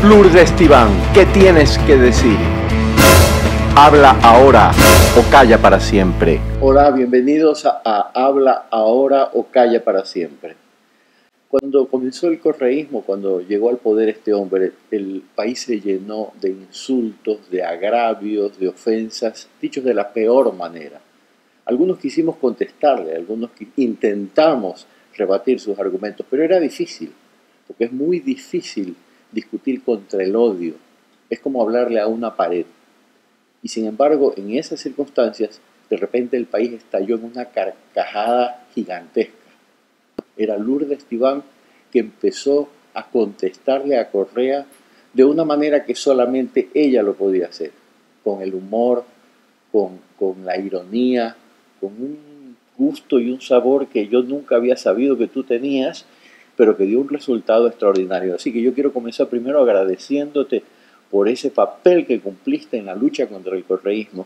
Lourdes Tibán, ¿qué tienes que decir? Habla ahora o calla para siempre. Hola, bienvenidos a Habla ahora o calla para siempre. Cuando comenzó el correísmo, cuando llegó al poder este hombre, el país se llenó de insultos, de agravios, de ofensas, dichos de la peor manera. Algunos quisimos contestarle, algunos intentamos rebatir sus argumentos, pero era difícil, porque es muy difícil discutir contra el odio. Es como hablarle a una pared. Y sin embargo, en esas circunstancias, de repente el país estalló en una carcajada gigantesca. Era Lourdes Tibán que empezó a contestarle a Correa de una manera que solamente ella lo podía hacer, con el humor, con la ironía, con un gusto y un sabor que yo nunca había sabido que tú tenías, pero que dio un resultado extraordinario. Así que yo quiero comenzar primero agradeciéndote por ese papel que cumpliste en la lucha contra el correísmo.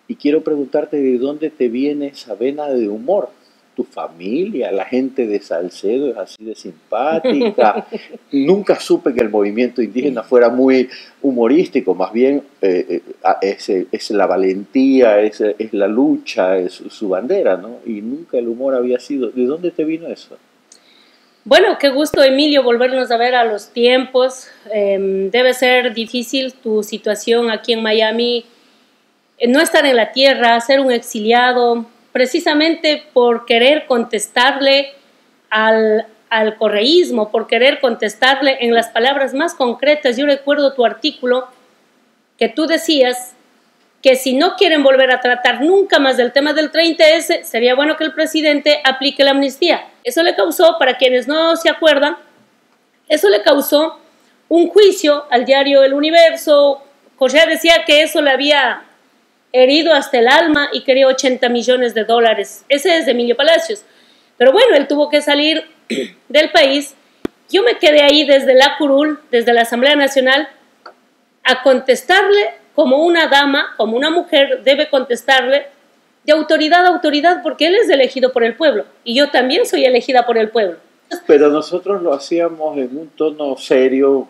Y quiero preguntarte de dónde te viene esa vena de humor. Tu familia, la gente de Salcedo es así de simpática. Nunca supe que el movimiento indígena fuera muy humorístico, más bien es la valentía, es la lucha, es su bandera, ¿no? Y nunca el humor había sido. ¿De dónde te vino eso? Bueno, qué gusto, Emilio, volvernos a ver a los tiempos. Debe ser difícil tu situación aquí en Miami, no estar en la tierra, ser un exiliado, precisamente por querer contestarle al correísmo, por querer contestarle en las palabras más concretas. Yo recuerdo tu artículo que tú decías que si no quieren volver a tratar nunca más del tema del 30S, sería bueno que el presidente aplique la amnistía. Eso le causó, para quienes no se acuerdan, eso le causó un juicio al diario El Universo. Correa decía que eso le había herido hasta el alma y quería $80 millones. Ese es de Emilio Palacios. Pero bueno, él tuvo que salir del país. Yo me quedé ahí desde la curul, desde la Asamblea Nacional, a contestarle como una dama, como una mujer debe contestarle de autoridad a autoridad, porque él es elegido por el pueblo y yo también soy elegida por el pueblo. Pero nosotros lo hacíamos en un tono serio,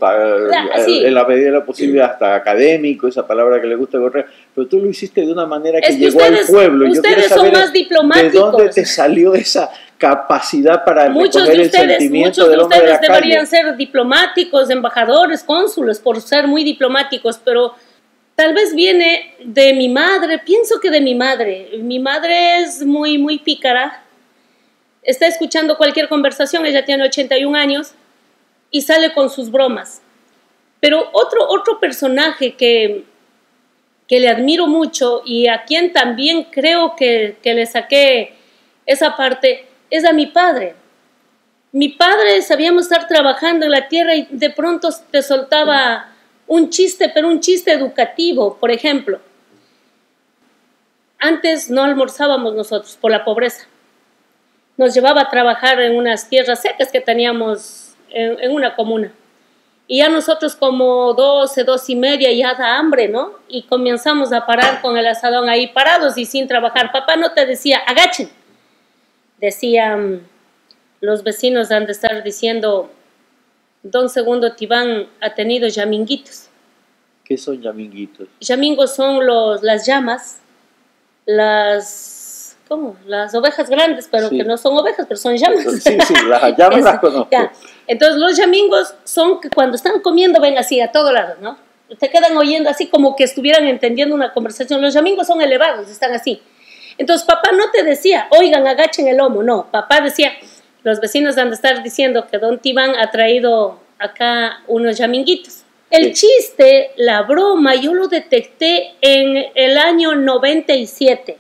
sí, en la medida de lo posible hasta académico, esa palabra que le gusta correr, pero tú lo hiciste de una manera que llegó al pueblo. Ustedes son más diplomáticos. ¿De dónde te salió esa capacidad para muchos de ustedes deberían ser diplomáticos, embajadores, cónsules, por ser muy diplomáticos, pero tal vez viene de mi madre. Pienso que de mi madre. Mi madre es muy pícara. Está escuchando cualquier conversación, ella tiene 81 años y sale con sus bromas. Pero otro personaje que le admiro mucho y a quien también creo que le saqué esa parte es a mi padre. Mi padre sabíamos estar trabajando en la tierra y de pronto te soltaba un chiste, pero un chiste educativo. Por ejemplo, antes no almorzábamos nosotros por la pobreza. Nos llevaba a trabajar en unas tierras secas que teníamos en una comuna. Y ya nosotros como 12:30 ya da hambre, ¿no? Y comenzamos a parar con el asadón ahí parados y sin trabajar. Papá no te decía, agachen. Decían, los vecinos han de estar diciendo, Don Segundo Tibán ha tenido yaminguitos. ¿Qué son yaminguitos? Yamingos son las llamas, las ovejas grandes, pero sí, que no son ovejas, pero son llamas. Sí, las llamas las conozco. Ya. Entonces los yamingos son que cuando están comiendo ven así a todos lados, ¿no? Te quedan oyendo así como que estuvieran entendiendo una conversación. Los yamingos son elevados, están así. Entonces papá no te decía, oigan, agachen el lomo, no. Papá decía, los vecinos han de estar diciendo que Don Tibán ha traído acá unos yaminguitos. El chiste, la broma, yo lo detecté en el año 97.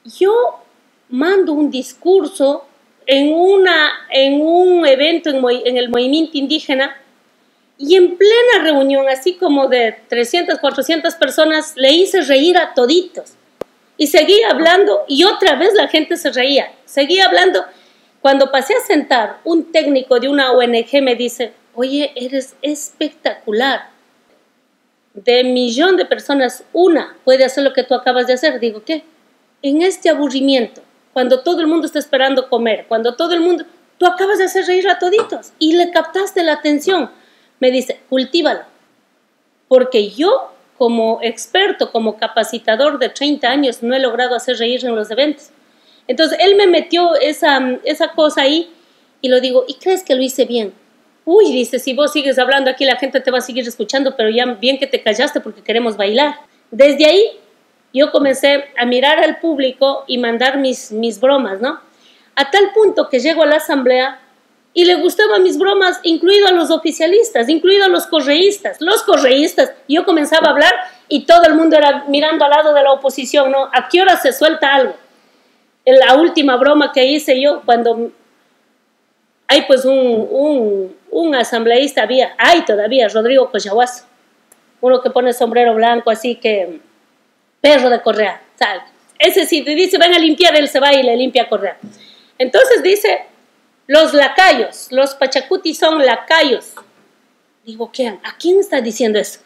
Yo mando un discurso en un evento en el movimiento indígena y en plena reunión, así como de 300, 400 personas, le hice reír a toditos. Y seguí hablando y otra vez la gente se reía. Seguí hablando. Cuando pasé a sentar, un técnico de una ONG me dice, oye, eres espectacular. De 1.000.000 de personas, una puede hacer lo que tú acabas de hacer. Digo, ¿qué? En este aburrimiento, cuando todo el mundo está esperando comer, cuando todo el mundo, tú acabas de hacer reír a toditos y le captaste la atención. me dice, cultívalo, porque yo como experto, como capacitador de 30 años, no he logrado hacer reír en los eventos. Entonces, él me metió esa cosa ahí y lo digo, ¿y crees que lo hice bien? Uy, dice, si vos sigues hablando aquí, la gente te va a seguir escuchando, pero ya bien que te callaste porque queremos bailar. Desde ahí, yo comencé a mirar al público y mandar mis bromas, ¿no? A tal punto que llego a la asamblea y le gustaban mis bromas, incluido a los oficialistas, incluido a los correístas. Yo comenzaba a hablar y todo el mundo era mirando al lado de la oposición, ¿no? ¿A qué hora se suelta algo? La última broma que hice yo, cuando hay pues un asambleísta, hay todavía, Rodrigo Cochahuazo, uno que pone sombrero blanco, así que, perro de Correa, ¿sabes? Ese sí, te dice, ven a limpiar, él se va y le limpia a Correa. Entonces dice, los lacayos, los pachacuti son lacayos. Digo, ¿qué? ¿A quién está diciendo eso?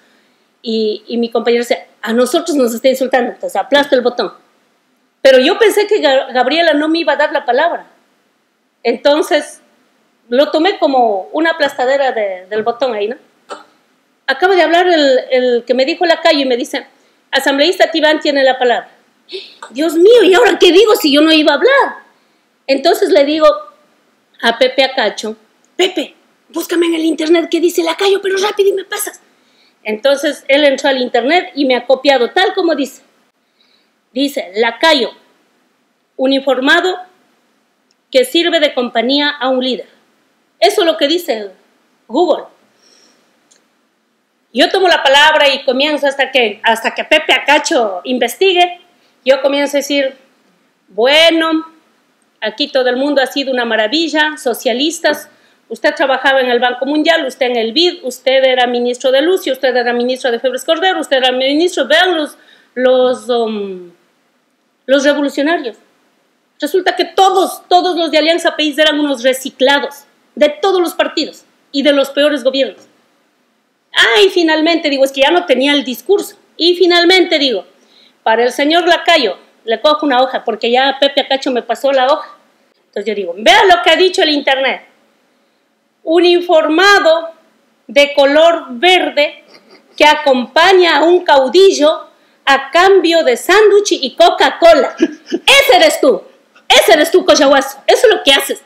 Y mi compañero dice, a nosotros nos está insultando, entonces aplasto el botón. Pero yo pensé que Gabriela no me iba a dar la palabra. Entonces, lo tomé como una aplastadera del botón ahí, ¿no? Acaba de hablar el que me dijo lacayo y me dice, asambleísta Tibán tiene la palabra. Dios mío, ¿y ahora qué digo si yo no iba a hablar? Entonces le digo a Pepe Acacho, Pepe, búscame en el internet qué dice lacayo, pero rápido y me pasas. Entonces él entró al internet y me ha copiado tal como dice. Dice, lacayo, uniformado que sirve de compañía a un líder. Eso es lo que dice Google. Yo tomo la palabra y comienzo hasta que Pepe Acacho investigue. Yo comienzo a decir, bueno, aquí todo el mundo ha sido una maravilla, socialistas. Usted trabajaba en el Banco Mundial, usted en el BID, usted era ministro de Lucio, usted era ministro de Febres Cordero, usted era ministro, vean los revolucionarios. Resulta que todos los de Alianza País eran unos reciclados de todos los partidos y de los peores gobiernos. Y finalmente digo, es que ya no tenía el discurso. Y finalmente digo, para el señor lacayo, le cojo una hoja, porque ya Pepe Acacho me pasó la hoja. Entonces yo digo, vea lo que ha dicho el internet. Uniformado de color verde que acompaña a un caudillo a cambio de sándwich y Coca-Cola. Ese eres tú, Cochahuazo. Eso es lo que haces.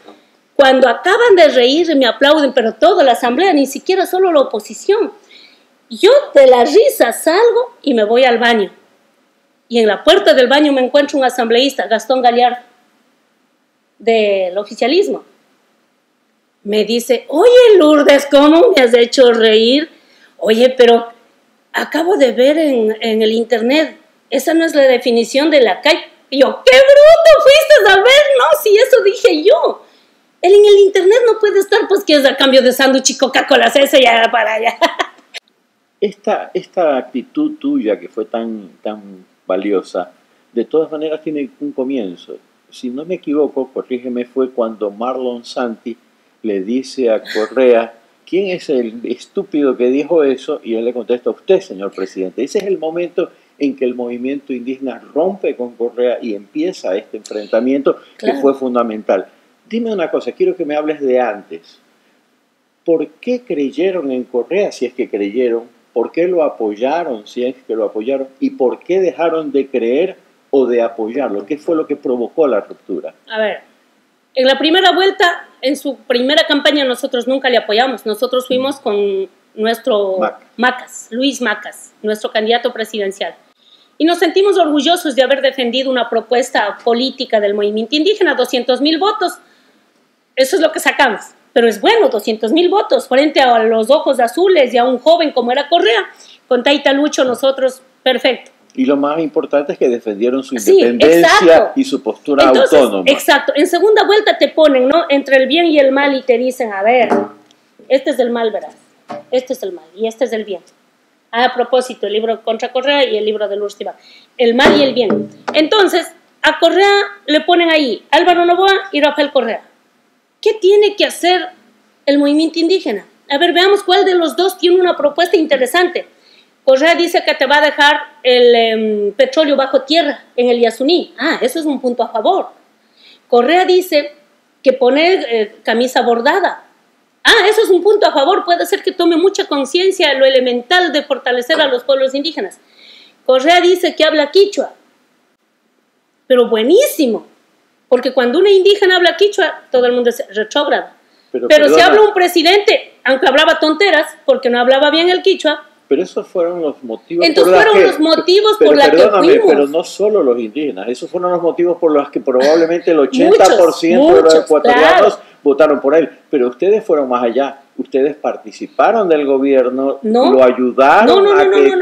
Cuando acaban de reír me aplauden, pero toda la asamblea, ni siquiera solo la oposición. Yo de la risa salgo y me voy al baño. Y en la puerta del baño me encuentro un asambleísta, Gastón Gallardo, del oficialismo. Me dice, oye Lourdes, ¿cómo me has hecho reír? Oye, pero acabo de ver en el internet, esa no es la definición de lacayo. Y yo, ¡qué bruto fuiste a ver! No, si eso dije yo. Él en el internet no puede estar, pues que es a cambio de sándwich y Coca-Cola, ese ya para allá. Esta actitud tuya que fue tan valiosa, de todas maneras tiene un comienzo. Si no me equivoco, corrígeme, fue cuando Marlon Santi le dice a Correa, ¿quién es el estúpido que dijo eso? Y él le contesta, usted, señor presidente. Ese es el momento en que el movimiento indígena rompe con Correa y empieza este enfrentamiento que fue fundamental. Dime una cosa, quiero que me hables de antes. ¿Por qué creyeron en Correa, si es que creyeron? ¿Por qué lo apoyaron, si es que lo apoyaron? ¿Y por qué dejaron de creer o de apoyarlo? ¿Qué fue lo que provocó la ruptura? A ver, en la primera vuelta, en su primera campaña, nosotros nunca le apoyamos. Nosotros fuimos con nuestro Luis Macas, nuestro candidato presidencial. Y nos sentimos orgullosos de haber defendido una propuesta política del movimiento indígena, 200,000 votos. Eso es lo que sacamos. Pero es bueno, 200,000 votos frente a los ojos azules y a un joven como era Correa. Con Taita Lucho nosotros, perfecto. Y lo más importante es que defendieron su independencia y su postura autónoma. Exacto. En segunda vuelta te ponen, ¿no?, entre el bien y el mal y te dicen, a ver, este es el mal, verás. Este es el mal y este es el bien. A propósito, el libro contra Correa y el libro de Lourdes Tibán. El mal y el bien. Entonces, a Correa le ponen ahí Álvaro Noboa y Rafael Correa. ¿Qué tiene que hacer el movimiento indígena? A ver, veamos cuál de los dos tiene una propuesta interesante. Correa dice que te va a dejar el petróleo bajo tierra en el Yasuní. Eso es un punto a favor. Correa dice que poner camisa bordada. Eso es un punto a favor, puede ser que tome mucha conciencia lo elemental de fortalecer a los pueblos indígenas. Correa dice que habla quichua, pero buenísimo, porque cuando una indígena habla quichua, todo el mundo es retrógrado. Pero si habla un presidente, aunque hablaba tonteras, porque no hablaba bien el quichua. Pero esos fueron los motivos. Entonces fueron los motivos por los que fuimos. Pero no solo los indígenas, esos fueron los motivos por los que probablemente el 80% de los ecuatorianos votaron por él. Pero ustedes fueron más allá. Ustedes participaron del gobierno, lo ayudaron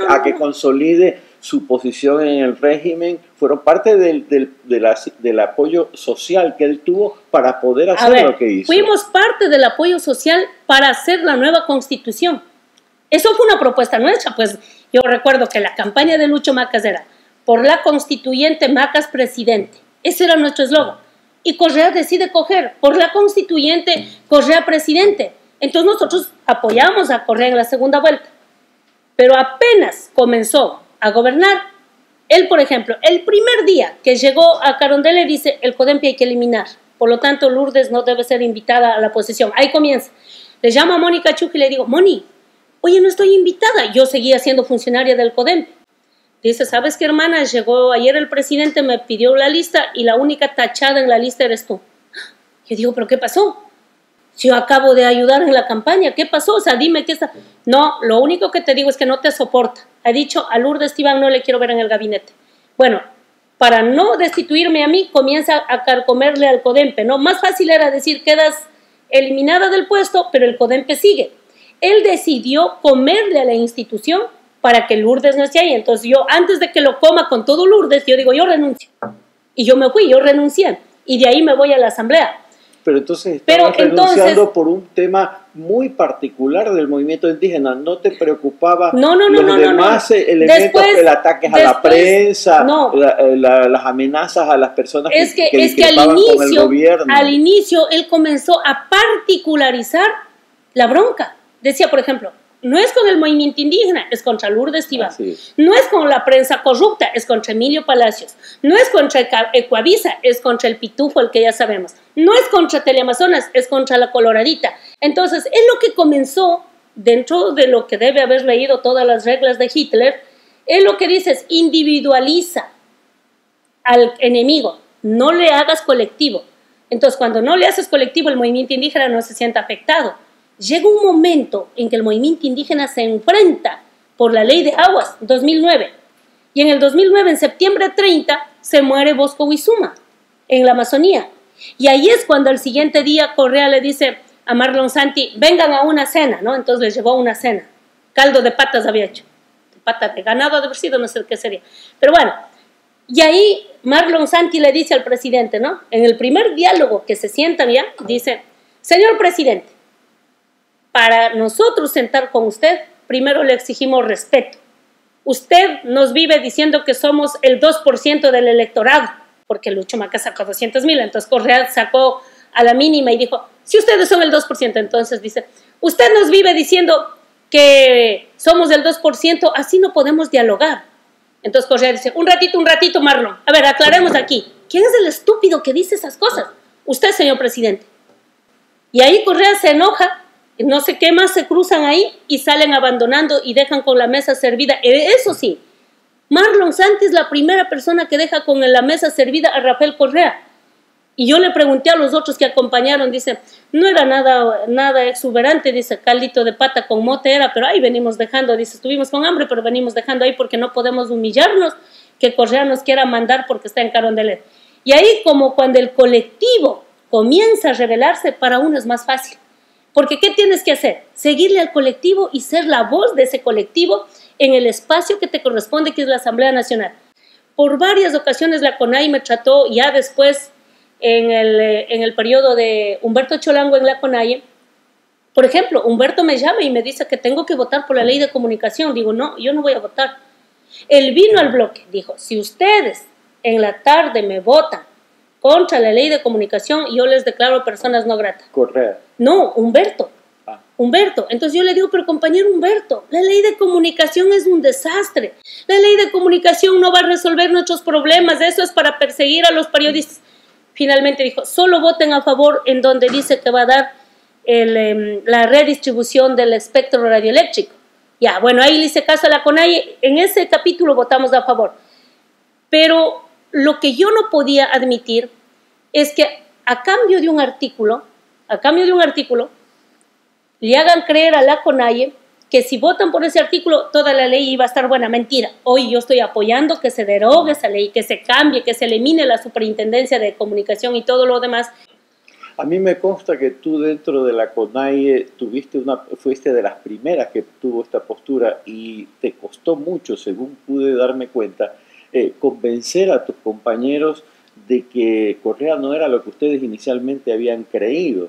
a que consolide su posición en el régimen, fueron parte del apoyo social que él tuvo para poder hacer lo que hizo. Fuimos parte del apoyo social para hacer la nueva constitución. Eso fue una propuesta nuestra, pues yo recuerdo que la campaña de Lucho Macas era por la constituyente Macas presidente. Ese era nuestro eslogan. Y Correa decide coger por la constituyente Correa presidente. Entonces nosotros apoyamos a Correa en la segunda vuelta. Pero apenas comenzó a gobernar, él, por ejemplo, el primer día que llegó a Carondelet dice, el CODEMPI hay que eliminar. Por lo tanto, Lourdes no debe ser invitada a la posesión. Ahí comienza. Le llamo a Mónica Chuc y le digo, Moni, oye, no estoy invitada. Yo seguía siendo funcionaria del CODEMPI. Dice, ¿sabes qué, hermana? Llegó ayer el presidente, me pidió la lista y la única tachada en la lista eres tú. Yo digo, ¿pero qué pasó? Si yo acabo de ayudar en la campaña, ¿qué pasó? O sea, dime qué está... No, lo único que te digo es que no te soporta. Ha dicho, a Lourdes Esteban no le quiero ver en el gabinete. Bueno, para no destituirme a mí, comienza a carcomerle al CODEMPE, ¿no? Más fácil era decir, quedas eliminada del puesto, pero el CODEMPE sigue. Él decidió comerle a la institución para que Lourdes no esté ahí. Entonces yo, antes de que lo coma con todo Lourdes, yo digo, yo renuncio. Y yo me fui, yo renuncié. Y de ahí me voy a la asamblea. Pero entonces estabas renunciando por un tema muy particular del movimiento indígena. ¿No te preocupaba los demás elementos, el ataque a la prensa, las amenazas a las personas que discrepaban con el gobierno? Al inicio él comenzó a particularizar la bronca. Decía, por ejemplo, no es con el movimiento indígena, es contra Lourdes Esteban. No es con la prensa corrupta, es contra Emilio Palacios. No es contra Ecuavisa, es contra el Pitufo, el que ya sabemos. No es contra Teleamazonas, es contra la Coloradita. Entonces, es lo que comenzó, dentro de lo que debe haber leído todas las reglas de Hitler, es lo que dice, es individualiza al enemigo, no le hagas colectivo. Entonces, cuando no le haces colectivo, el movimiento indígena no se siente afectado. Llega un momento en que el movimiento indígena se enfrenta por la ley de aguas, 2009. Y en el 2009, en septiembre 30, se muere Bosco Huizuma, en la Amazonía. Y ahí es cuando el siguiente día Correa le dice a Marlon Santi, vengan a una cena, ¿no? Entonces les llevó a una cena. Caldo de patas había hecho. De pata de ganado, de haber sido, no sé qué sería. Pero bueno, y ahí Marlon Santi le dice al presidente, ¿no? En el primer diálogo que se sientan ya, dice, señor presidente, para nosotros sentar con usted, primero le exigimos respeto. Usted nos vive diciendo que somos el 2% del electorado, porque Lucho Macas sacó 200,000, entonces Correa sacó a la mínima y dijo, si ustedes son el 2%, entonces dice, usted nos vive diciendo que somos el 2%, así no podemos dialogar. Entonces Correa dice, un ratito, Marlon, a ver, aclaremos aquí, ¿quién es el estúpido que dice esas cosas? Usted, señor presidente. Y ahí Correa se enoja, no sé qué más se cruzan ahí y salen abandonando y dejan con la mesa servida. Eso sí, Marlon Santi es la primera persona que deja con la mesa servida a Rafael Correa. Y yo le pregunté a los otros que acompañaron, dice, no era nada exuberante, dice, caldito de pata con mote era, pero ahí venimos dejando, dice, estuvimos con hambre, pero venimos dejando ahí porque no podemos humillarnos, que Correa nos quiera mandar porque está en Carondelet. Y ahí como cuando el colectivo comienza a rebelarse, para uno es más fácil. Porque ¿qué tienes que hacer? Seguirle al colectivo y ser la voz de ese colectivo en el espacio que te corresponde, que es la Asamblea Nacional. Por varias ocasiones la CONAIE me trató, ya después en el periodo de Humberto Cholango en la CONAIE, por ejemplo, Humberto me llama y me dice que tengo que votar por la ley de comunicación. Digo, no, yo no voy a votar. Él vino al bloque, dijo, si ustedes en la tarde me votan contra la ley de comunicación, yo les declaro personas no gratas. Correa. No, Humberto. Humberto. Entonces yo le digo, pero compañero Humberto, la ley de comunicación es un desastre. La ley de comunicación no va a resolver nuestros problemas, eso es para perseguir a los periodistas. Finalmente dijo, solo voten a favor en donde dice que va a dar la redistribución del espectro radioeléctrico. Ya, bueno, ahí le hice caso a la CONAIE, en ese capítulo votamos a favor. Pero lo que yo no podía admitir es que a cambio de un artículo, le hagan creer a la CONAIE que si votan por ese artículo, toda la ley iba a estar buena. Mentira. Hoy yo estoy apoyando que se derogue esa ley, que se cambie, que se elimine la superintendencia de comunicación y todo lo demás. A mí me consta que tú dentro de la CONAIE fuiste de las primeras que tuvo esta postura y te costó mucho, según pude darme cuenta, convencer a tus compañeros de que Correa no era lo que ustedes inicialmente habían creído.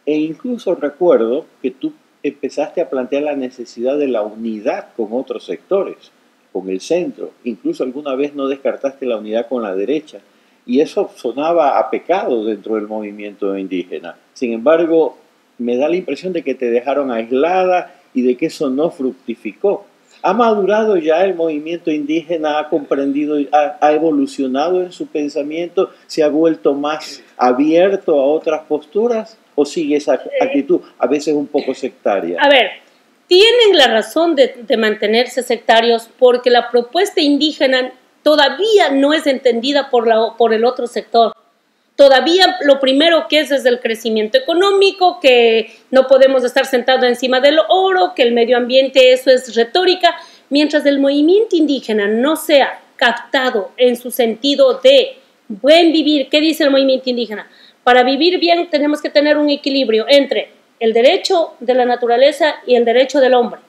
E incluso recuerdo que tú empezaste a plantear la necesidad de la unidad con otros sectores, con el centro. Incluso alguna vez no descartaste la unidad con la derecha. Y eso sonaba a pecado dentro del movimiento indígena. Sin embargo, me da la impresión de que te dejaron aislada y de que eso no fructificó. ¿Ha madurado ya el movimiento indígena? ¿Ha comprendido, ha evolucionado en su pensamiento? ¿Se ha vuelto más abierto a otras posturas? ¿O sigue esa actitud a veces un poco sectaria? A ver, tienen la razón de mantenerse sectarios porque la propuesta indígena todavía no es entendida por el otro sector. Todavía lo primero que es desde el crecimiento económico, que no podemos estar sentados encima del oro, que el medio ambiente, eso es retórica. Mientras el movimiento indígena no sea captado en su sentido de buen vivir, ¿qué dice el movimiento indígena? Para vivir bien tenemos que tener un equilibrio entre el derecho de la naturaleza y el derecho del hombre.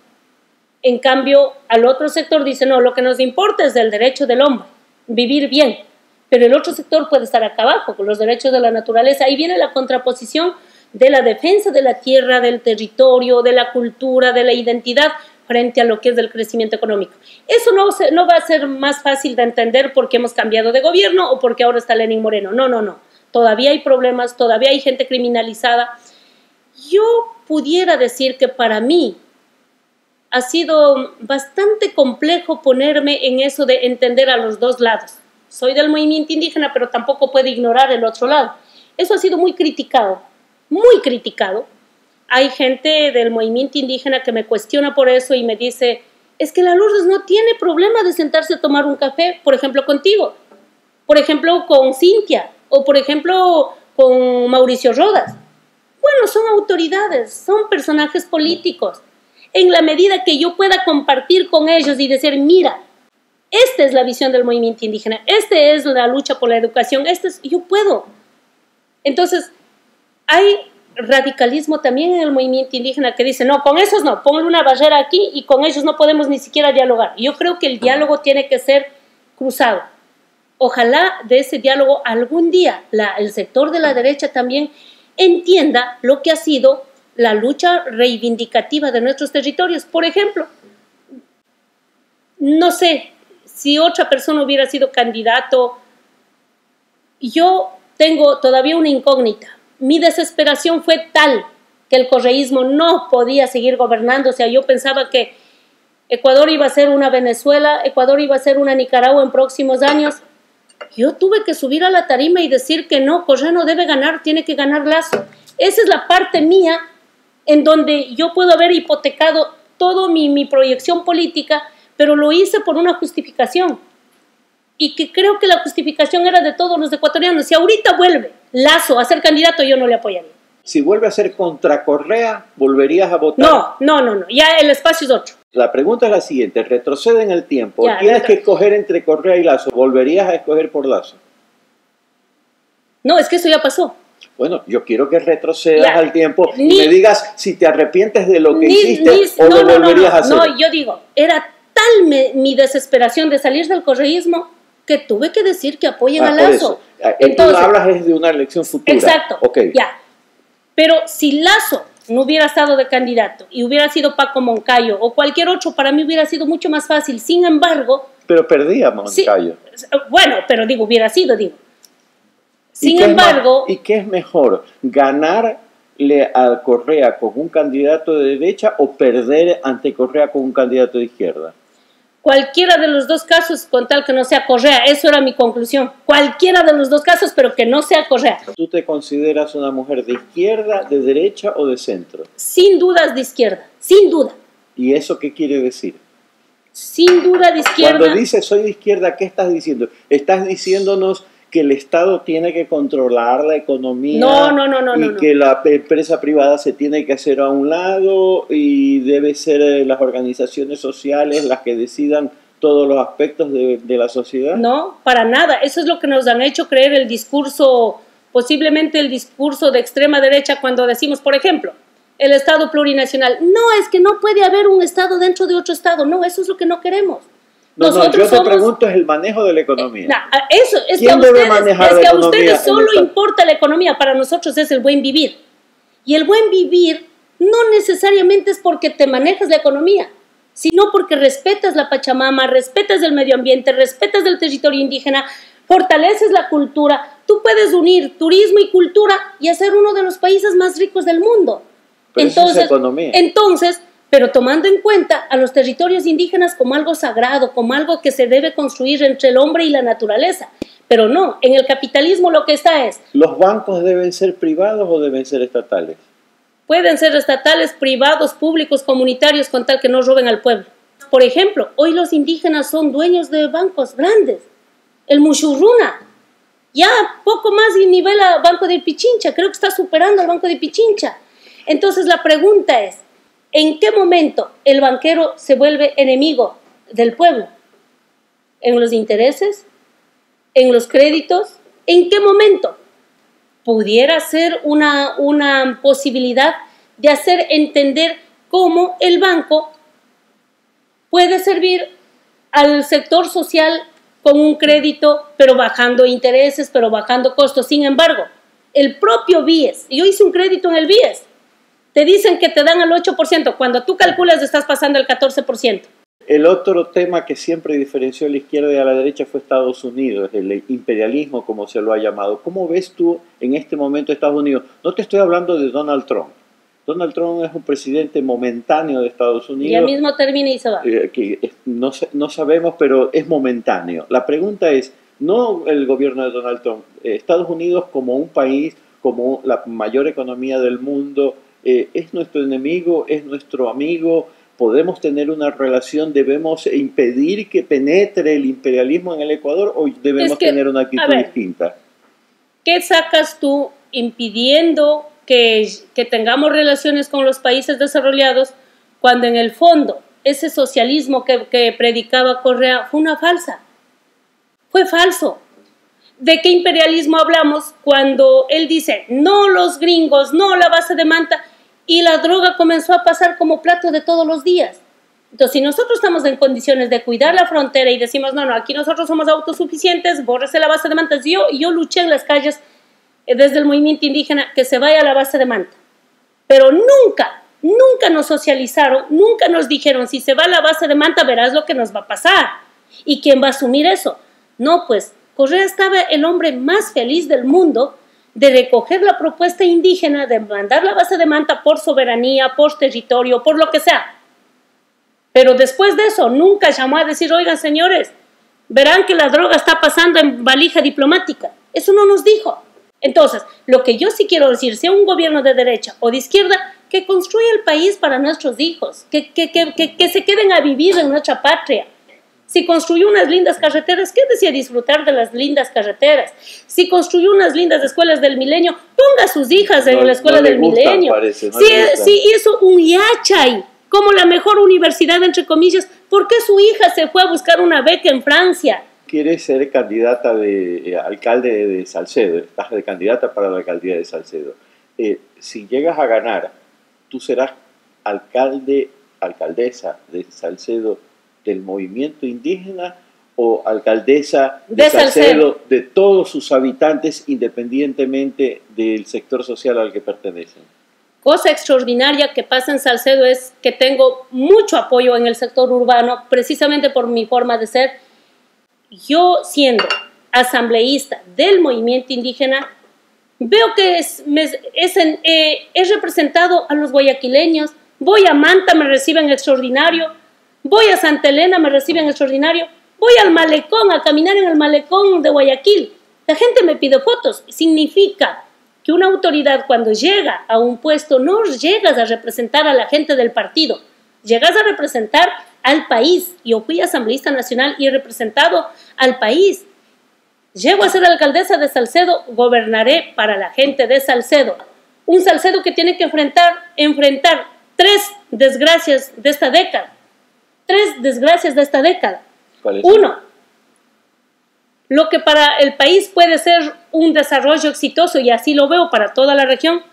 En cambio, al otro sector dice, no, lo que nos importa es el derecho del hombre, vivir bien. Pero el otro sector puede estar acá abajo, con los derechos de la naturaleza. Ahí viene la contraposición de la defensa de la tierra, del territorio, de la cultura, de la identidad, frente a lo que es el crecimiento económico. Eso no va a ser más fácil de entender porque hemos cambiado de gobierno o porque ahora está Lenín Moreno. No, no, no. Todavía hay problemas, todavía hay gente criminalizada. Yo pudiera decir que para mí ha sido bastante complejo ponerme en eso de entender a los dos lados. Soy del movimiento indígena, pero tampoco puedo ignorar el otro lado. Eso ha sido muy criticado, muy criticado. Hay gente del movimiento indígena que me cuestiona por eso y me dice, es que la Lourdes no tiene problema de sentarse a tomar un café, por ejemplo, contigo, por ejemplo, con Cintia, o por ejemplo, con Mauricio Rodas. Bueno, son autoridades, son personajes políticos. En la medida que yo pueda compartir con ellos y decir, mira, esta es la visión del movimiento indígena, esta es la lucha por la educación, yo puedo. Entonces, hay radicalismo también en el movimiento indígena que dice, no, con esos no, ponle una barrera aquí y con ellos no podemos ni siquiera dialogar. Yo creo que el diálogo tiene que ser cruzado. Ojalá de ese diálogo algún día el sector de la derecha también entienda lo que ha sido la lucha reivindicativa de nuestros territorios. Por ejemplo, no sé, si otra persona hubiera sido candidato, yo tengo todavía una incógnita. Mi desesperación fue tal que el correísmo no podía seguir gobernando. O sea, yo pensaba que Ecuador iba a ser una Venezuela, Ecuador iba a ser una Nicaragua en próximos años. Yo tuve que subir a la tarima y decir que no, Correa no debe ganar, tiene que ganar Lasso. Esa es la parte mía en donde yo puedo haber hipotecado toda mi proyección política, pero lo hice por una justificación. Y que creo que la justificación era de todos los ecuatorianos. Si ahorita vuelve Lasso a ser candidato, yo no le apoyaría. Si vuelve a ser contra Correa, ¿volverías a votar? No. Ya el espacio es otro. La pregunta es la siguiente, retrocede en el tiempo. Tienes que escoger entre Correa y Lasso. ¿Volverías a escoger por Lasso? No, es que eso ya pasó. Bueno, yo quiero que retrocedas al tiempo y me digas si te arrepientes de lo que hiciste o lo volverías a hacer. No, yo digo, era tal mi desesperación de salir del correísmo que tuve que decir que apoyen a Lasso. Entonces, tú hablas de una elección futura. Exacto, okay. Ya. Pero si Lasso no hubiera estado de candidato y hubiera sido Paco Moncayo o cualquier otro, para mí hubiera sido mucho más fácil. Sin embargo... Pero perdía Moncayo. Sí, bueno, pero hubiera sido. Sin embargo... ¿Y qué es mejor? ¿Ganarle a Correa con un candidato de derecha o perder ante Correa con un candidato de izquierda? Cualquiera de los dos casos, con tal que no sea Correa. Eso era mi conclusión. Cualquiera de los dos casos, pero que no sea Correa. ¿Tú te consideras una mujer de izquierda, de derecha o de centro? Sin dudas de izquierda, sin duda. ¿Y eso qué quiere decir? Sin duda de izquierda. Cuando dices soy de izquierda, ¿qué estás diciendo? Estás diciéndonos que el Estado tiene que controlar la economía y que la empresa privada se tiene que hacer a un lado y debe ser las organizaciones sociales las que decidan todos los aspectos de la sociedad. No, para nada. Eso es lo que nos han hecho creer el discurso, posiblemente el discurso de extrema derecha, cuando decimos, por ejemplo, el Estado plurinacional. No, es que no puede haber un Estado dentro de otro Estado. No, eso es lo que no queremos. No, yo te pregunto es el manejo de la economía. Eso, es que a ustedes solo importa la economía, para nosotros es el buen vivir. Y el buen vivir no necesariamente es porque te manejas la economía, sino porque respetas la Pachamama, respetas el medio ambiente, respetas el territorio indígena, fortaleces la cultura. Tú puedes unir turismo y cultura y hacer uno de los países más ricos del mundo. Pero eso es economía. Pero tomando en cuenta a los territorios indígenas como algo sagrado, como algo que se debe construir entre el hombre y la naturaleza. Pero no, en el capitalismo lo que está es... ¿Los bancos deben ser privados o deben ser estatales? Pueden ser estatales, privados, públicos, comunitarios, con tal que no roben al pueblo. Por ejemplo, hoy los indígenas son dueños de bancos grandes. El Mushurruna, ya poco más y nivela Banco de Pichincha, creo que está superando al Banco de Pichincha. Entonces la pregunta es, ¿en qué momento el banquero se vuelve enemigo del pueblo? ¿En los intereses? ¿En los créditos? ¿En qué momento? Pudiera ser una posibilidad de hacer entender cómo el banco puede servir al sector social con un crédito, pero bajando intereses, pero bajando costos. Sin embargo, el propio BIES, yo hice un crédito en el BIES, te dicen que te dan al 8%, cuando tú calculas estás pasando al 14%. El otro tema que siempre diferenció a la izquierda y a la derecha fue Estados Unidos, el imperialismo como se lo ha llamado. ¿Cómo ves tú en este momento Estados Unidos? No te estoy hablando de Donald Trump. Donald Trump es un presidente momentáneo de Estados Unidos. Ya mismo termina y se va. Que no sabemos, pero es momentáneo. La pregunta es, no el gobierno de Donald Trump, Estados Unidos como un país, como la mayor economía del mundo, ¿es nuestro enemigo? ¿Es nuestro amigo? ¿Podemos tener una relación? ¿Debemos impedir que penetre el imperialismo en el Ecuador o debemos tener una actitud distinta? ¿Qué sacas tú impidiendo que tengamos relaciones con los países desarrollados cuando en el fondo ese socialismo que predicaba Correa fue una falsa? Fue falso. ¿De qué imperialismo hablamos cuando él dice no los gringos, no la base de Manta? Y la droga comenzó a pasar como plato de todos los días. Entonces, si nosotros estamos en condiciones de cuidar la frontera y decimos, no, aquí nosotros somos autosuficientes, bórrese la base de Manta. Yo luché en las calles desde el movimiento indígena que se vaya a la base de Manta. Pero nunca nos socializaron, nunca nos dijeron, si se va a la base de Manta verás lo que nos va a pasar. ¿Y quién va a asumir eso? No, pues, Correa estaba el hombre más feliz del mundo de recoger la propuesta indígena, de mandar la base de Manta por soberanía, por territorio, por lo que sea. Pero después de eso, nunca llamó a decir, oigan señores, verán que la droga está pasando en valija diplomática. Eso no nos dijo. Entonces, lo que yo sí quiero decir, sea un gobierno de derecha o de izquierda, que construya el país para nuestros hijos, que se queden a vivir en nuestra patria. Si construyó unas lindas carreteras, ¿qué decía disfrutar de las lindas carreteras? Si construyó unas lindas escuelas del milenio, ponga a sus hijas en la escuela del milenio. Si hizo un Yachay como la mejor universidad, entre comillas, ¿por qué su hija se fue a buscar una beca en Francia? Quieres ser candidata de alcalde de Salcedo, estás de candidata para la alcaldía de Salcedo. Si llegas a ganar, ¿tú serás alcaldesa de Salcedo del movimiento indígena o alcaldesa de Salcedo de todos sus habitantes independientemente del sector social al que pertenecen? Cosa extraordinaria que pasa en Salcedo es que tengo mucho apoyo en el sector urbano, precisamente por mi forma de ser. Yo, siendo asambleísta del movimiento indígena, veo que he representado a los guayaquileños. Voy a Manta, me reciben extraordinario. Voy a Santa Elena, me reciben extraordinario. Voy al malecón, a caminar en el malecón de Guayaquil. La gente me pide fotos. Significa que una autoridad cuando llega a un puesto no llegas a representar a la gente del partido, llegas a representar al país. Yo fui asambleísta nacional y he representado al país. Llego a ser alcaldesa de Salcedo, gobernaré para la gente de Salcedo. Un Salcedo que tiene que enfrentar 3 desgracias de esta década. 3 desgracias de esta década. ¿Cuál es? 1, lo que para el país puede ser un desarrollo exitoso, y así lo veo para toda la región,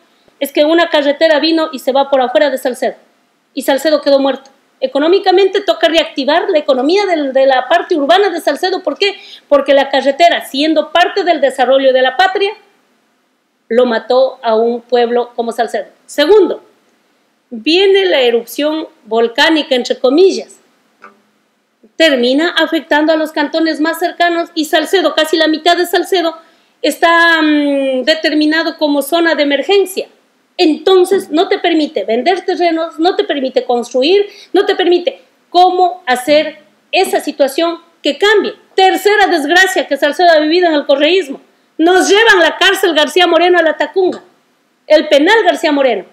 es que una carretera vino y se va por afuera de Salcedo. Y Salcedo quedó muerto. Económicamente toca reactivar la economía de la parte urbana de Salcedo. ¿Por qué? Porque la carretera, siendo parte del desarrollo de la patria, lo mató a un pueblo como Salcedo. Segundo, viene la erupción volcánica, entre comillas. Termina afectando a los cantones más cercanos y Salcedo, casi la mitad de Salcedo, está determinado como zona de emergencia. Entonces no te permite vender terrenos, no te permite construir, no te permite cómo hacer esa situación que cambie. Tercera desgracia que Salcedo ha vivido en el correísmo. Nos llevan la cárcel García Moreno a la Tacunga, el penal García Moreno.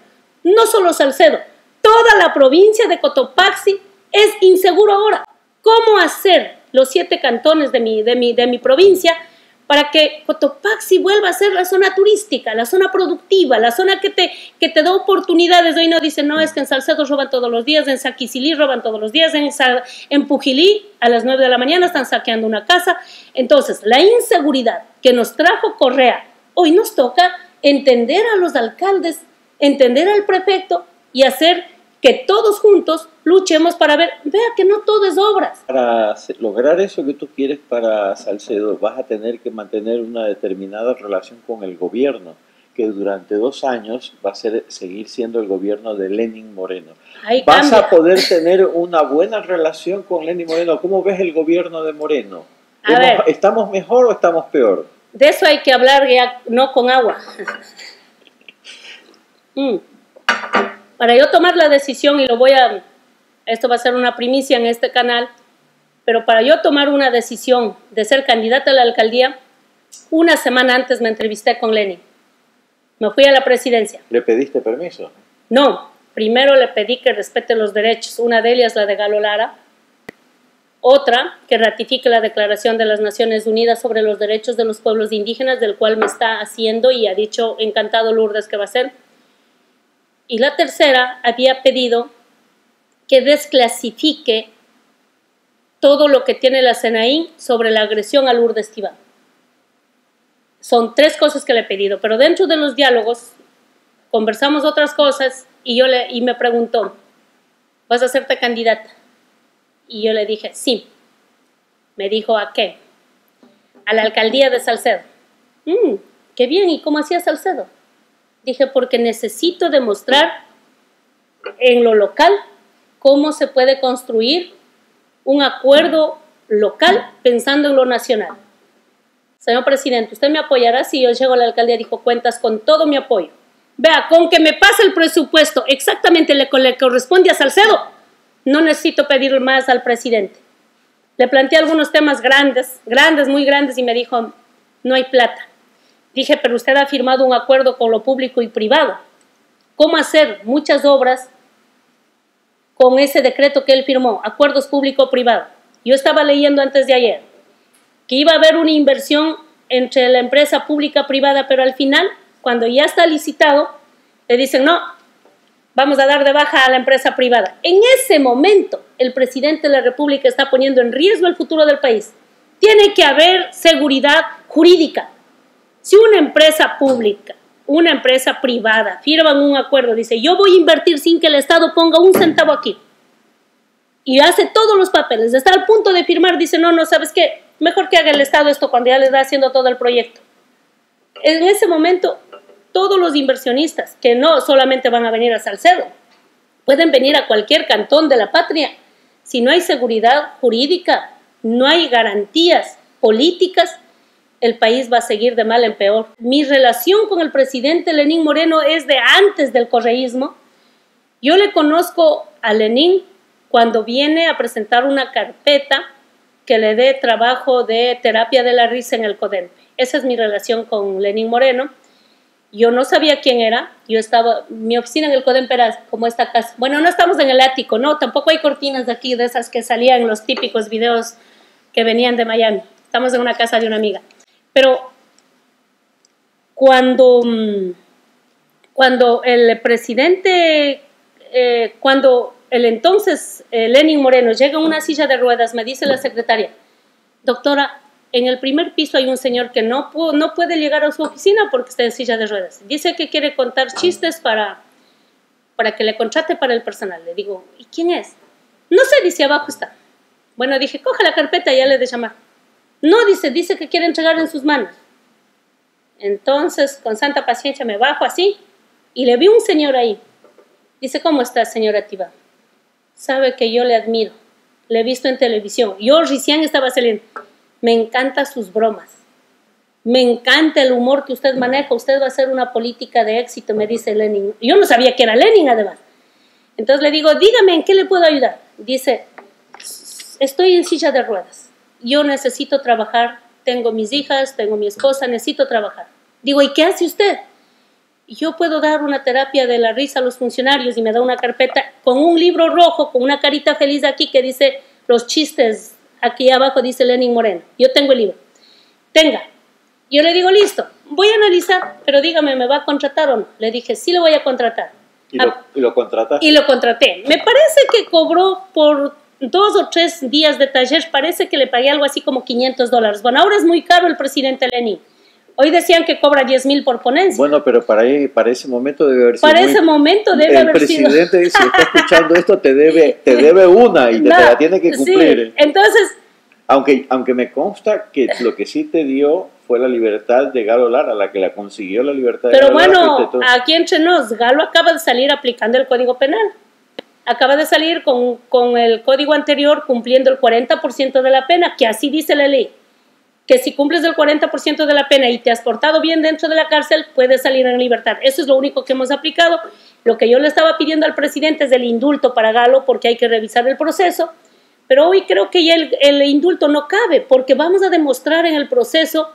No solo Salcedo, toda la provincia de Cotopaxi es inseguro ahora. ¿Cómo hacer los 7 cantones de mi provincia para que Cotopaxi vuelva a ser la zona turística, la zona productiva, la zona que te da oportunidades? Hoy no dicen, no, es que en Salcedo roban todos los días, en Saquicilí roban todos los días, en Pujilí a las 9 de la mañana están saqueando una casa. Entonces, la inseguridad que nos trajo Correa, hoy nos toca entender a los alcaldes, entender al prefecto y hacer que todos juntos luchemos para vea que no todo es obras. Para lograr eso que tú quieres para Salcedo, vas a tener que mantener una determinada relación con el gobierno, que durante 2 años va a seguir siendo el gobierno de Lenín Moreno. Ahí ¿Vas cambia. a poder tener una buena relación con Lenín Moreno? ¿Cómo ves el gobierno de Moreno? ¿Estamos mejor o estamos peor? De eso hay que hablar ya, no con agua. Para yo tomar la decisión, y esto va a ser una primicia en este canal, pero para yo tomar una decisión de ser candidata a la alcaldía, una semana antes me entrevisté con Lenín. Me fui a la presidencia. ¿Le pediste permiso? No, primero le pedí que respete los derechos. Una de ellas, la de Galo Lara. Otra, que ratifique la Declaración de las Naciones Unidas sobre los derechos de los pueblos indígenas, del cual me está haciendo y ha dicho encantado Lourdes que va a hacer. Y la tercera, había pedido que desclasifique todo lo que tiene la SENAIN sobre la agresión a Lourdes Tibán. Son 3 cosas que le he pedido, pero dentro de los diálogos conversamos otras cosas y me preguntó, ¿vas a hacerte candidata? Y yo le dije, sí. Me dijo, ¿a qué? A la alcaldía de Salcedo. Qué bien, ¿y cómo hacía Salcedo? Dije, porque necesito demostrar en lo local cómo se puede construir un acuerdo local pensando en lo nacional. Señor presidente, ¿usted me apoyará si yo llego a la alcaldía? Dijo, cuentas con todo mi apoyo. Vea, con que me pase el presupuesto exactamente le corresponde a Salcedo, no necesito pedir más al presidente. Le planteé algunos temas grandes, muy grandes, y me dijo, no hay plata. Dije, pero usted ha firmado un acuerdo con lo público y privado. ¿Cómo hacer muchas obras con ese decreto que él firmó? Acuerdos público-privado. Yo estaba leyendo antes de ayer que iba a haber una inversión entre la empresa pública-privada, pero al final, cuando ya está licitado, le dicen, no, vamos a dar de baja a la empresa privada. En ese momento, el presidente de la República está poniendo en riesgo el futuro del país. Tiene que haber seguridad jurídica. Si una empresa pública, una empresa privada firman un acuerdo, dice, yo voy a invertir sin que el Estado ponga un centavo aquí, y hace todos los papeles, está al punto de firmar, dice, no, ¿sabes qué? Mejor que haga el Estado esto cuando ya le está haciendo todo el proyecto. En ese momento, todos los inversionistas, que no solamente van a venir a Salcedo, pueden venir a cualquier cantón de la patria. Si no hay seguridad jurídica, no hay garantías políticas, el país va a seguir de mal en peor. Mi relación con el presidente Lenín Moreno es de antes del correísmo. Yo le conozco a Lenín cuando viene a presentar una carpeta que le dé trabajo de terapia de la risa en el CODENPE. Esa es mi relación con Lenín Moreno. Yo no sabía quién era, mi oficina en el CODENPE era como esta casa. Bueno, no estamos en el ático, no, tampoco hay cortinas de aquí, de esas que salían en los típicos videos que venían de Miami. Estamos en una casa de una amiga. Pero cuando el presidente, cuando el entonces Lenín Moreno llega a una silla de ruedas, me dice la secretaria, doctora, en el primer piso hay un señor que no puede llegar a su oficina porque está en silla de ruedas. Dice que quiere contar chistes para que le contrate para el personal. Le digo, ¿y quién es? No sé, dice, abajo está. Bueno, dije, coge la carpeta y ya le de llamar. No, dice que quiere entregar en sus manos. Entonces, con santa paciencia me bajo así y le vi un señor ahí. Dice, ¿cómo está, señora Tiba? Sabe que yo le admiro. Le he visto en televisión. Yo recién estaba saliendo. Me encantan sus bromas. Me encanta el humor que usted maneja. Usted va a hacer una política de éxito, me dice Lenín. Yo no sabía que era Lenín, además. Entonces le digo, dígame, ¿en qué le puedo ayudar? Dice, estoy en silla de ruedas. Yo necesito trabajar. Tengo mis hijas, tengo mi esposa, necesito trabajar. Digo, ¿y qué hace usted? Yo puedo dar una terapia de la risa a los funcionarios y me da una carpeta con un libro rojo, con una carita feliz aquí que dice los chistes. Aquí abajo dice Lenín Moreno. Yo tengo el libro. Tenga. Yo le digo, listo, voy a analizar, pero dígame, ¿me va a contratar o no? Le dije, sí le voy a contratar. ¿Y lo contrataste? Y lo contraté. Me parece que cobró por 2 o 3 días de taller, parece que le pagué algo así como $500. Bueno, ahora es muy caro el presidente Lenín. Hoy decían que cobra 10.000 por ponencia. Bueno, pero para ese momento debe haber sido. Para ese momento debe haber sido. El presidente, si está escuchando esto, te debe una y te la tiene que cumplir. Sí. Entonces. Aunque me consta que lo que sí te dio fue la libertad de Galo Lara, la que la consiguió la libertad de Pero Galo Lara. Pero bueno, aquí entre nos, Galo acaba de salir aplicando el Código Penal. Acaba de salir con el código anterior cumpliendo el 40% de la pena, que así dice la ley. Que si cumples el 40% de la pena y te has portado bien dentro de la cárcel, puedes salir en libertad. Eso es lo único que hemos aplicado. Lo que yo le estaba pidiendo al presidente es el indulto para Galo, porque hay que revisar el proceso. Pero hoy creo que ya el indulto no cabe, porque vamos a demostrar en el proceso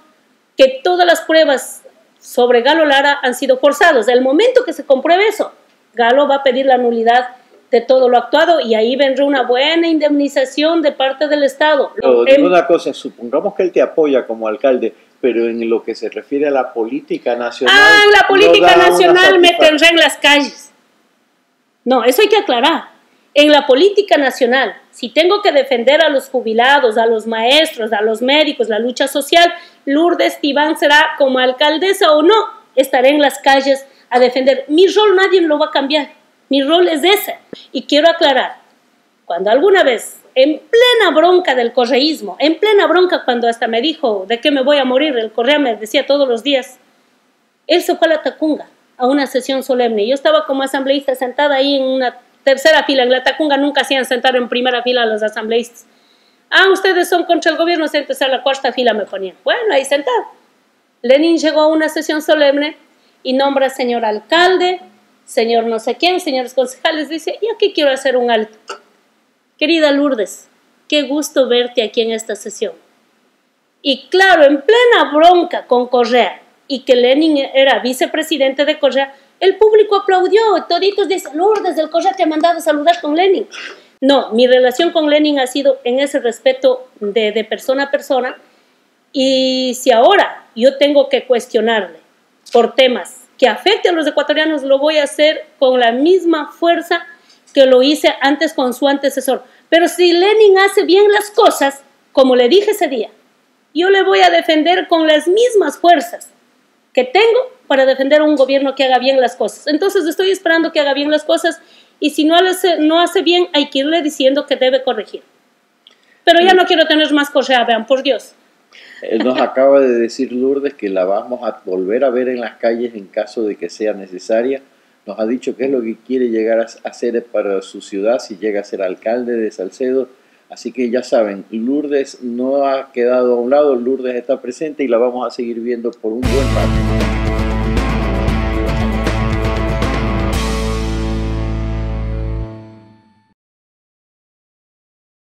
que todas las pruebas sobre Galo Lara han sido forzadas. El momento que se compruebe eso, Galo va a pedir la nulidad de todo lo actuado y ahí vendrá una buena indemnización de parte del Estado. Pero digo una cosa, supongamos que él te apoya como alcalde, pero en lo que se refiere a la política nacional... en la política nacional me tendrá en las calles. No, eso hay que aclarar. En la política nacional, si tengo que defender a los jubilados, a los maestros, a los médicos, la lucha social, Lourdes Tibán será como alcaldesa o no, estaré en las calles a defender. Mi rol nadie lo va a cambiar. Mi rol es ese. Y quiero aclarar, cuando alguna vez, en plena bronca del correísmo, en plena bronca cuando hasta me dijo de que me voy a morir, el Correa me decía todos los días, él se fue a la Tacunga, a una sesión solemne. Yo estaba como asambleísta sentada ahí en una tercera fila. En la Tacunga nunca hacían sentar en primera fila a los asambleístas. Ustedes son contra el gobierno, siéntese a la cuarta fila, me ponían. Bueno, ahí sentado. Lenín llegó a una sesión solemne y nombra señor alcalde, señor no sé quién, señores concejales, dice, y aquí quiero hacer un alto. Querida Lourdes, qué gusto verte aquí en esta sesión. Y claro, en plena bronca con Correa, y que Lenín era vicepresidente de Correa, el público aplaudió, toditos dicen, Lourdes, el Correa te ha mandado a saludar con Lenín. No, mi relación con Lenín ha sido en ese respeto de persona a persona, y si ahora yo tengo que cuestionarle por temas que afecte a los ecuatorianos, lo voy a hacer con la misma fuerza que lo hice antes con su antecesor. Pero si Lenín hace bien las cosas, como le dije ese día, yo le voy a defender con las mismas fuerzas que tengo para defender a un gobierno que haga bien las cosas. Entonces estoy esperando que haga bien las cosas y si no hace bien, hay que irle diciendo que debe corregir. Pero ya no quiero tener más Correa, vean, por Dios. Nos acaba de decir Lourdes que la vamos a volver a ver en las calles en caso de que sea necesaria. Nos ha dicho qué es lo que quiere llegar a hacer para su ciudad si llega a ser alcalde de Salcedo. Así que ya saben, Lourdes no ha quedado a un lado, Lourdes está presente y la vamos a seguir viendo por un buen rato.